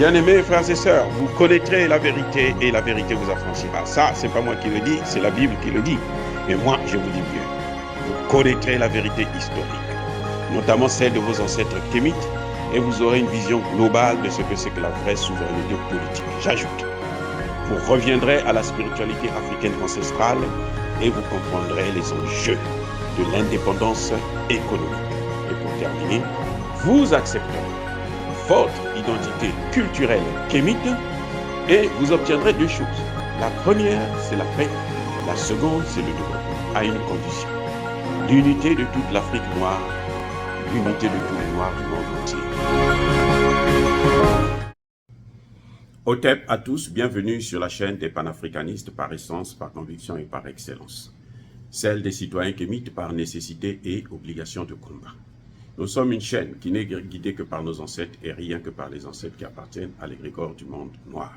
Bien-aimés frères et sœurs, vous connaîtrez la vérité et la vérité vous affranchira. Ça, c'est pas moi qui le dis, c'est la Bible qui le dit. Et moi, je vous dis mieux. Vous connaîtrez la vérité historique, notamment celle de vos ancêtres kémites, et vous aurez une vision globale de ce que c'est que la vraie souveraineté politique. J'ajoute, vous reviendrez à la spiritualité africaine ancestrale et vous comprendrez les enjeux de l'indépendance économique. Et pour terminer, vous accepterez votre identité culturelle kémite et vous obtiendrez deux choses. La première, c'est la paix. La seconde, c'est le développement, à une condition. L'unité de toute l'Afrique noire, l'unité de tous les Noirs du monde entier. Otep à tous, bienvenue sur la chaîne des panafricanistes par essence, par conviction et par excellence. Celle des citoyens kémites par nécessité et obligation de combat. Nous sommes une chaîne qui n'est guidée que par nos ancêtres et rien que par les ancêtres qui appartiennent à l'égrégore du monde noir.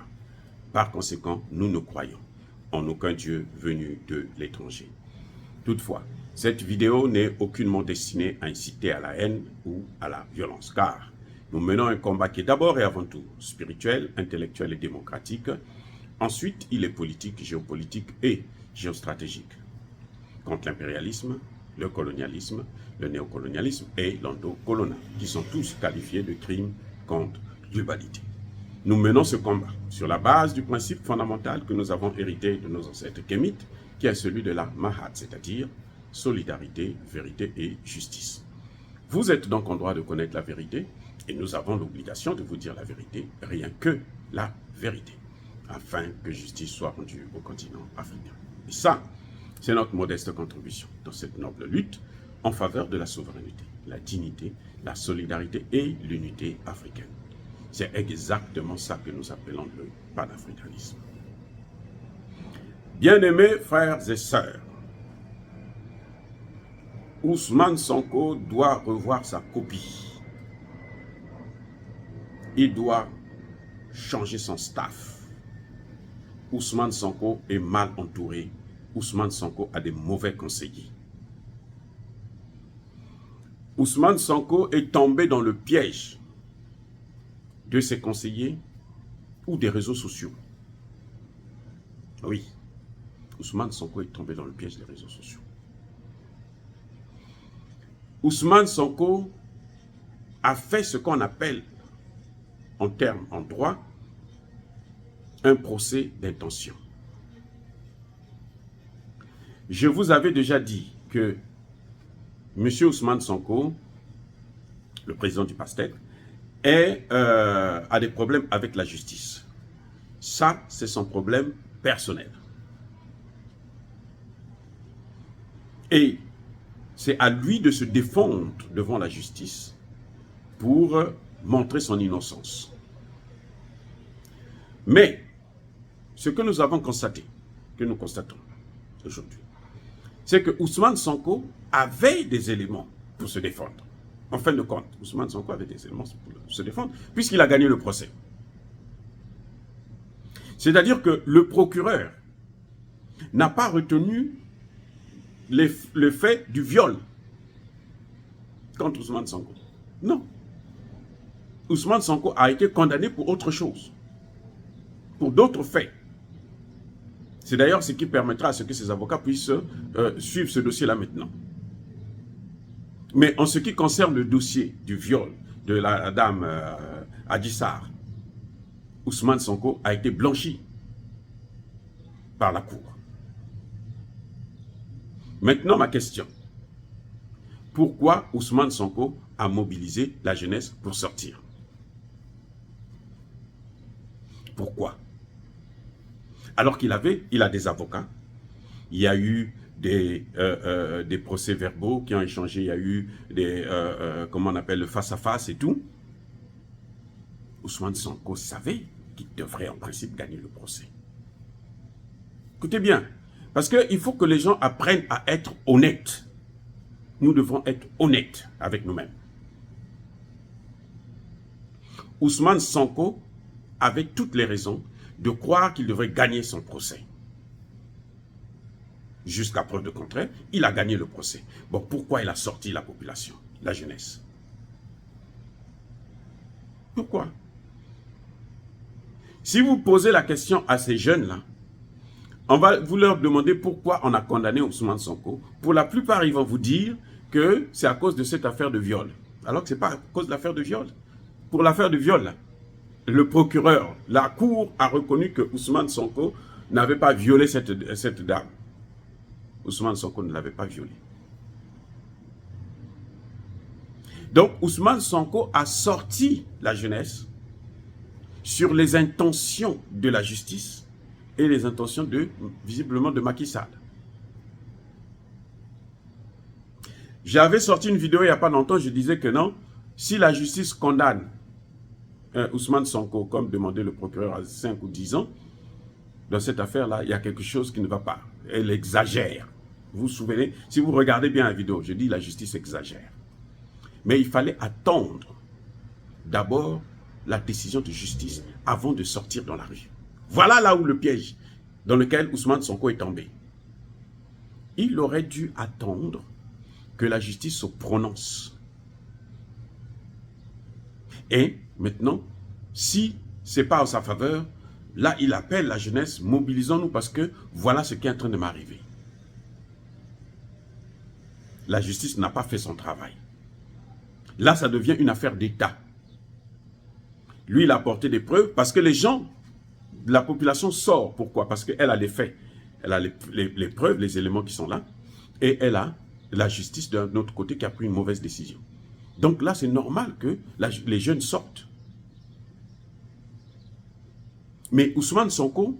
Par conséquent, nous ne croyons en aucun Dieu venu de l'étranger. Toutefois, cette vidéo n'est aucunement destinée à inciter à la haine ou à la violence, car nous menons un combat qui est d'abord et avant tout spirituel, intellectuel et démocratique. Ensuite, il est politique, géopolitique et géostratégique. Contre l'impérialisme, le colonialisme, le néocolonialisme et l'endocolonial, qui sont tous qualifiés de crimes contre l'humanité. Nous menons ce combat sur la base du principe fondamental que nous avons hérité de nos ancêtres kémites, qui est celui de la Mahat, c'est-à-dire solidarité, vérité et justice. Vous êtes donc en droit de connaître la vérité, et nous avons l'obligation de vous dire la vérité, rien que la vérité, afin que justice soit rendue au continent africain. Et ça, c'est notre modeste contribution dans cette noble lutte en faveur de la souveraineté, la dignité, la solidarité et l'unité africaine. C'est exactement ça que nous appelons le panafricanisme. Bien-aimés frères et sœurs, Ousmane Sonko doit revoir sa copie. Il doit changer son staff. Ousmane Sonko est mal entouré. Ousmane Sonko a des mauvais conseillers. Ousmane Sonko est tombé dans le piège de ses conseillers ou des réseaux sociaux. Oui, Ousmane Sonko est tombé dans le piège des réseaux sociaux. Ousmane Sonko a fait ce qu'on appelle, en termes en droit, un procès d'intention. Je vous avais déjà dit que M. Ousmane Sonko, le président du PASTEF, a des problèmes avec la justice. Ça, c'est son problème personnel. Et c'est à lui de se défendre devant la justice pour montrer son innocence. Mais, ce que nous avons constaté, que nous constatons aujourd'hui, c'est que Ousmane Sonko avait des éléments pour se défendre. En fin de compte, Ousmane Sonko avait des éléments pour se défendre, puisqu'il a gagné le procès. C'est-à-dire que le procureur n'a pas retenu le fait du viol contre Ousmane Sonko. Non. Ousmane Sonko a été condamné pour autre chose, pour d'autres faits. C'est d'ailleurs ce qui permettra à ce que ses avocats puissent suivre ce dossier-là maintenant. Mais en ce qui concerne le dossier du viol de la dame Adji Sarr, Ousmane Sonko a été blanchi par la cour. Maintenant, ma question. Pourquoi Ousmane Sonko a mobilisé la jeunesse pour sortir? Pourquoi? Alors qu'il a des avocats, il y a eu des procès-verbaux qui ont échangé, il y a eu comment on appelle, le face-à-face et tout. Ousmane Sonko savait qu'il devrait en principe gagner le procès. Écoutez bien, parce qu'il faut que les gens apprennent à être honnêtes. Nous devons être honnêtes avec nous-mêmes. Ousmane Sonko avait toutes les raisons de croire qu'il devrait gagner son procès. Jusqu'à preuve de contraire, il a gagné le procès. Bon, pourquoi il a sorti la population, la jeunesse? Pourquoi? Si vous posez la question à ces jeunes-là, on va vous leur demander pourquoi on a condamné Ousmane Sonko. Pour la plupart, ils vont vous dire que c'est à cause de cette affaire de viol. Alors que ce n'est pas à cause de l'affaire de viol. Pour l'affaire de viol, là, le procureur, la cour a reconnu que Ousmane Sonko n'avait pas violé cette dame. Ousmane Sonko ne l'avait pas violée. Donc Ousmane Sonko a sorti la jeunesse sur les intentions de la justice et les intentions visiblement de Macky Sall. J'avais sorti une vidéo il n'y a pas longtemps, je disais que non, si la justice condamne Ousmane Sonko, comme demandait le procureur à 5 ou 10 ans, dans cette affaire-là, il y a quelque chose qui ne va pas. Elle exagère. Vous vous souvenez, si vous regardez bien la vidéo, je dis la justice exagère. Mais il fallait attendre d'abord la décision de justice avant de sortir dans la rue. Voilà là où le piège dans lequel Ousmane Sonko est tombé. Il aurait dû attendre que la justice se prononce. Et maintenant, si ce n'est pas en sa faveur, là il appelle la jeunesse, mobilisons-nous parce que voilà ce qui est en train de m'arriver. La justice n'a pas fait son travail. Là, ça devient une affaire d'État. Lui, il a apporté des preuves parce que les gens, la population sort. Pourquoi? Parce qu'elle a les faits. Elle a les preuves, les éléments qui sont là. Et elle a la justice d'un autre côté qui a pris une mauvaise décision. Donc là, c'est normal que les jeunes sortent. Mais Ousmane Sonko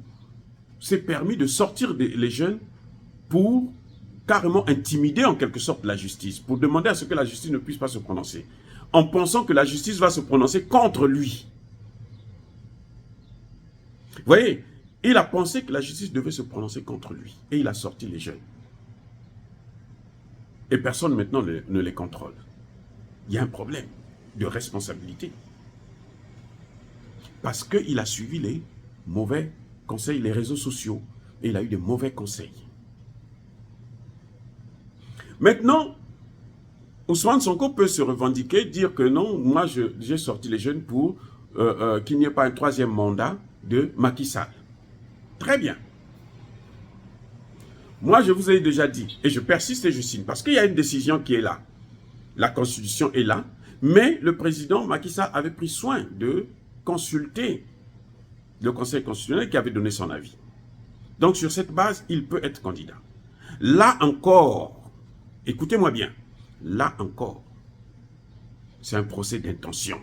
s'est permis de sortir les jeunes pour carrément intimider en quelque sorte la justice, pour demander à ce que la justice ne puisse pas se prononcer, en pensant que la justice va se prononcer contre lui. Vous voyez, il a pensé que la justice devait se prononcer contre lui, et il a sorti les jeunes. Et personne maintenant ne les contrôle. Il y a un problème de responsabilité. Parce qu'il a suivi les mauvais conseils, les réseaux sociaux, et il a eu de mauvais conseils. Maintenant, Ousmane Sonko peut se revendiquer, dire que non, moi j'ai sorti les jeunes pour qu'il n'y ait pas un troisième mandat de Macky Sall. Très bien. Moi je vous ai déjà dit, et je persiste et je signe, parce qu'il y a une décision qui est là. La Constitution est là, mais le président Macky Sall avait pris soin de consulter le Conseil constitutionnel qui avait donné son avis. Donc sur cette base, il peut être candidat. Là encore, écoutez-moi bien, là encore, c'est un procès d'intention.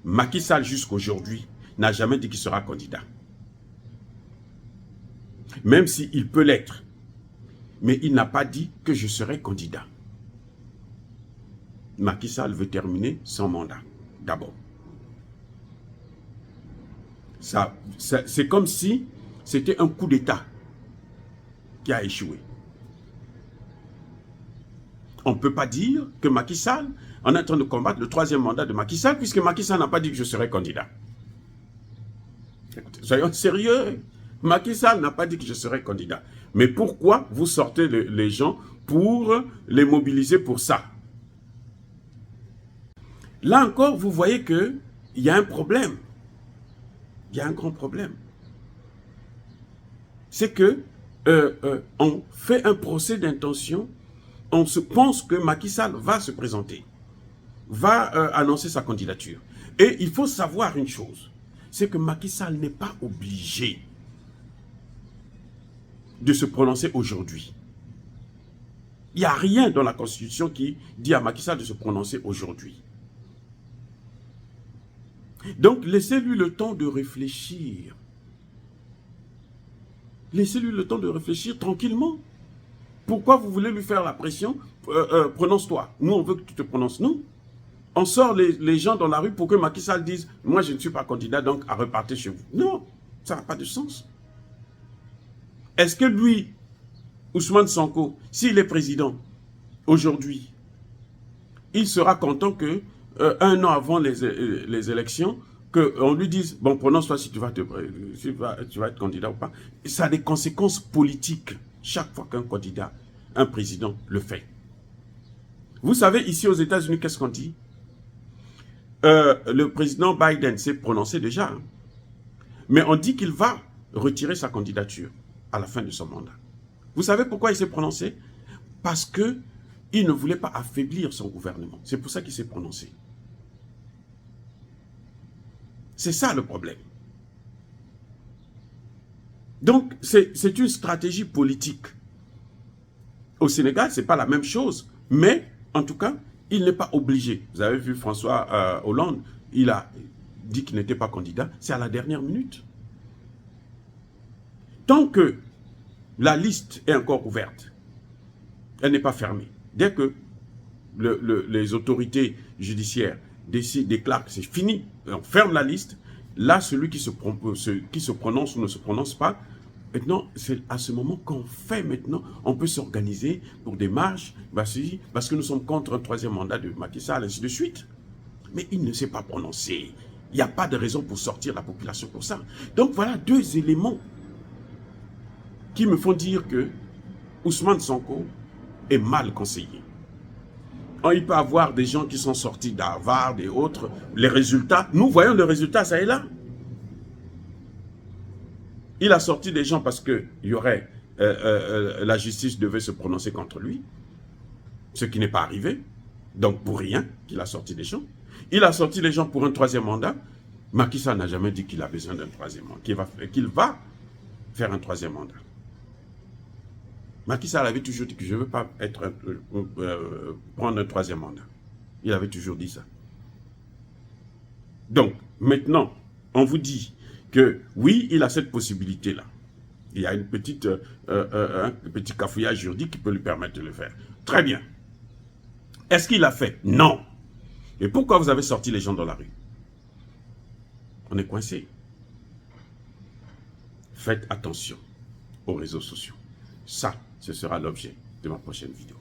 Macky Sall jusqu'aujourd'hui n'a jamais dit qu'il sera candidat. Même s'il peut l'être. Mais il n'a pas dit que je serai candidat. Macky Sall veut terminer son mandat, d'abord. C'est comme si c'était un coup d'État qui a échoué. On ne peut pas dire que Macky Sall, on est en train de combattre le troisième mandat de Macky Sall, puisque Macky Sall n'a pas dit que je serai candidat. Écoutez, soyons sérieux. Macky Sall n'a pas dit que je serai candidat. Mais pourquoi vous sortez les gens pour les mobiliser pour ça? Là encore, vous voyez qu'il y a un problème. Il y a un grand problème. C'est que on fait un procès d'intention, on se pense que Macky Sall va se présenter, va annoncer sa candidature. Et il faut savoir une chose, c'est que Macky Sall n'est pas obligé de se prononcer aujourd'hui. Il n'y a rien dans la Constitution qui dit à Macky Sall de se prononcer aujourd'hui. Donc, laissez-lui le temps de réfléchir. Laissez-lui le temps de réfléchir tranquillement. Pourquoi vous voulez lui faire la pression? Prononce-toi. Nous, on veut que tu te prononces. Non. On sort les gens dans la rue pour que Macky Sall dise « Moi, je ne suis pas candidat, donc à repartir chez vous. » Non, ça n'a pas de sens. Est-ce que lui, Ousmane Sonko, s'il est président aujourd'hui, il sera content que un an avant les élections, qu'on lui dise, bon, prononce-toi si tu vas être candidat ou pas. Ça a des conséquences politiques chaque fois qu'un candidat, un président le fait. Vous savez, ici aux États-Unis, qu'est-ce qu'on dit? le président Biden s'est prononcé déjà. Hein. Mais on dit qu'il va retirer sa candidature à la fin de son mandat. Vous savez pourquoi il s'est prononcé? Parce qu'il ne voulait pas affaiblir son gouvernement. C'est pour ça qu'il s'est prononcé. C'est ça le problème. Donc, c'est une stratégie politique. Au Sénégal, ce n'est pas la même chose. Mais, en tout cas, il n'est pas obligé. Vous avez vu François Hollande, il a dit qu'il n'était pas candidat. C'est à la dernière minute. Tant que la liste est encore ouverte, elle n'est pas fermée. Dès que les autorités judiciaires déclarent que c'est fini, on ferme la liste, là, celui qui se prononce ou ne se prononce pas, maintenant, c'est à ce moment qu'on fait maintenant, on peut s'organiser pour des marches, parce que nous sommes contre un troisième mandat de Macky Sall, ainsi de suite. Mais il ne s'est pas prononcé. Il n'y a pas de raison pour sortir la population pour ça. Donc voilà deux éléments qui me font dire que Ousmane Sonko est mal conseillé. Il peut y avoir des gens qui sont sortis d'Harvard et autres. Les résultats, nous voyons le résultat, ça est là. Il a sorti des gens parce que la justice devait se prononcer contre lui, ce qui n'est pas arrivé. Donc pour rien qu'il a sorti des gens. Il a sorti les gens pour un troisième mandat. Macky Sall n'a jamais dit qu'il a besoin d'un troisième mandat, qu'il va faire un troisième mandat. Macky Sall avait toujours dit que je ne veux pas prendre un troisième mandat. Il avait toujours dit ça. Donc, maintenant, on vous dit que oui, il a cette possibilité-là. Il y a un petit cafouillage juridique qui peut lui permettre de le faire. Très bien. Est-ce qu'il l'a fait? Non. Et pourquoi vous avez sorti les gens dans la rue? On est coincé. Faites attention aux réseaux sociaux. Ça, ce sera l'objet de ma prochaine vidéo.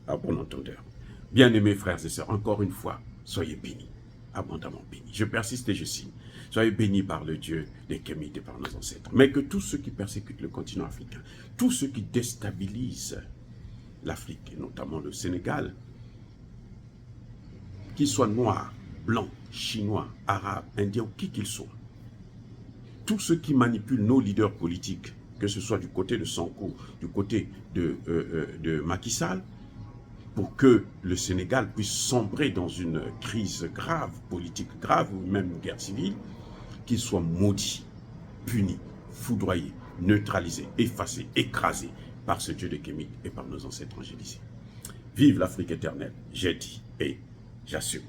À bon entendeur. Bien-aimés frères et sœurs, encore une fois, soyez bénis, abondamment bénis. Je persiste et je signe. Soyez bénis par le Dieu des Kémites et par nos ancêtres. Mais que tous ceux qui persécutent le continent africain, tous ceux qui déstabilisent l'Afrique, et notamment le Sénégal, qu'ils soient noirs, blancs, chinois, arabes, indiens, qui qu'ils soient, tous ceux qui manipulent nos leaders politiques, que ce soit du côté de Sonko, du côté de Macky Sall, pour que le Sénégal puisse sombrer dans une crise grave, politique grave, ou même une guerre civile, qu'ils soient maudits, punis, foudroyés, neutralisés, effacés, écrasés par ce Dieu de Kémite et par nos ancêtres angélisés. Vive l'Afrique éternelle, j'ai dit et j'assume.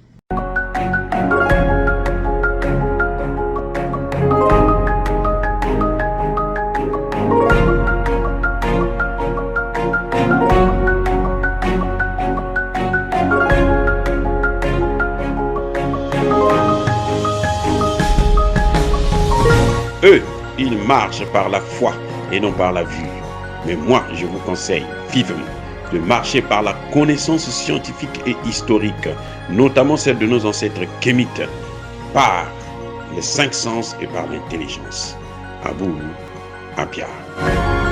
Eux, ils marchent par la foi et non par la vue. Mais moi, je vous conseille vivement de marcher par la connaissance scientifique et historique, notamment celle de nos ancêtres kémites, par les 5 sens et par l'intelligence. À vous, à Pierre.